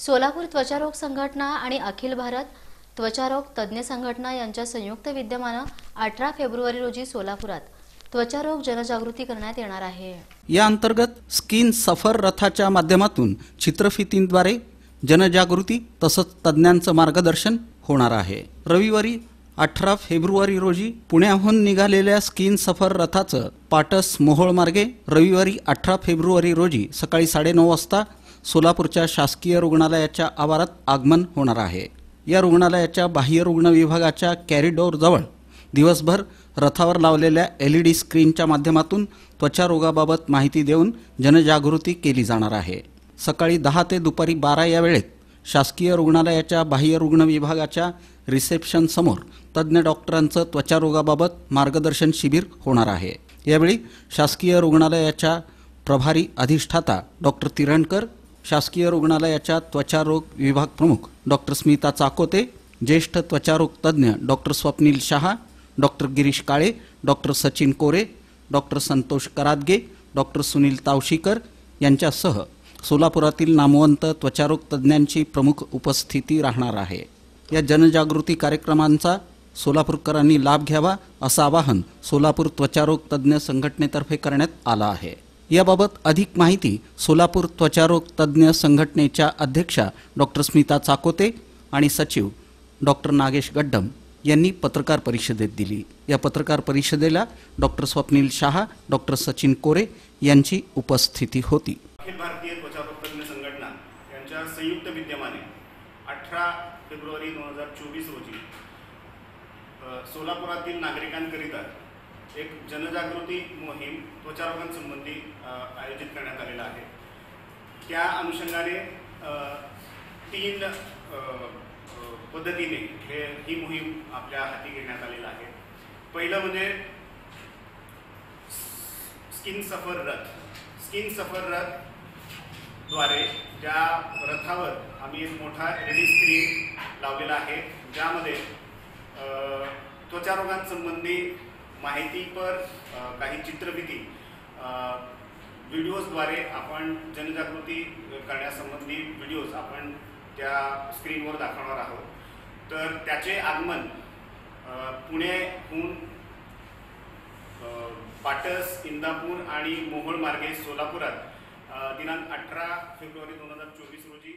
सोलापूर त्वचारोग संघटना आणि अखिल भारत त्वचारोग तज्ञ संघटना यांच्या संयुक्त विद्यमाने 18 फेब्रुवारी रोजी सोलापुरात त्वचारोग जनजागृती करण्यात येणार आहे। या अंतर्गत स्किन सफर रथाच्या माध्यमातून चित्रफितीद्वारे जनजागृती तसंच तज्ञांचं मार्गदर्शन होणार आहे। रविवारी 18 फेब्रुवारी रोजी पुण्याहून निघालेल्या स्किन सफर रथाचं पाटस मोहोळ मार्गे रविवारी 18 फेब्रुवारी रोजी सकाळी 9:30 वाजता सोलापूरच्या शासकीय रुग्णालयाच्या आवारात आगमन होणार आहे। या रुग्णालयाच्या बाह्य रुग्ण विभागाच्या कॅरिडोर जवळ दिवसभर रथावर लावलेल्या LED स्क्रीनच्या माध्यमातून त्वचा रोगाबाबत माहिती देऊन जनजागृती केली जाणार आहे। सकाळी 10 ते दुपारी 12 या वेळेत शासकीय रुग्णालयाच्या बाह्य रुग्ण विभागाच्या रिसेप्शन समोर तज्ञ डॉक्टरांचं त्वचा रोगाबाबत मार्गदर्शन शिबिर होणार आहे। यावेळी शासकीय रुग्णालयाच्या प्रभारी अधिष्ठाता डॉक्टर तिरणकर, शासकीय रुग्णालयाच्या त्वचारोग विभाग प्रमुख डॉक्टर स्मिता चाकोते, ज्येष्ठ त्वचारोग तज्ञ डॉक्टर स्वप्नील शहा, डॉक्टर गिरीश काळे, डॉक्टर सचिन कोरे, डॉक्टर संतोष करादगे, डॉक्टर सुनील तावशीकर यांच्यासह सोलापुरातील नामवंत त्वचारोग तज्ञांची प्रमुख उपस्थिती राहणार आहे। या जनजागृती कार्यक्रमांचा सोलापूरकरांनी लाभ घ्यावा असं आवाहन सोलापूर त्वचारोग तज्ञ संघटनेतर्फे करण्यात आलं आहे। याबाबत अधिक माहिती सोलापूर त्वचारोग तज्ञ संघटनेच्या अध्यक्षा डॉक्टर स्मिता चाकोते आणि सचिव डॉक्टर नागेश गड्डम यांनी पत्रकार परिषदेत दिली। या पत्रकार परिषदेला डॉक्टर स्वप्नील शहा, डॉक्टर सचिन कोरे यांची उपस्थिती होती। अखिल भारतीय त्वचारोग तज्ञ संघटना यांच्या संयुक्त विद्यमाने 18 फेब्रुवारी 2024 रोजी सोलापुरातील नागरिकांकरिता एक जनजागृती मोहीम त्वचारोगांसंबंधी आयोजित करण्यात आलेला आहे। त्या अनुषंगाने 3 पद्धतीने ही मोहीम आपल्या हाती घेण्यात आलेला आहे। पहिलं म्हणजे स्किन सफर रथ। स्किन सफर रथ द्वारे ज्या रथावर आम्ही एक मोठा LED स्क्रीन लावलेला आहे, ज्यामध्ये त्वचारोगांसंबंधी माहितीपर काही चित्रफिती व्हिडिओजद्वारे आपण जनजागृती करण्यासंबंधी व्हिडिओज आपण त्या स्क्रीनवर दाखवणार आहोत। तर त्याचे आगमन पुण्याहून पाटस, इंदापूर आणि मोहोळ मार्गे सोलापुरात दिनांक 18 फेब्रुवारी 2024 रोजी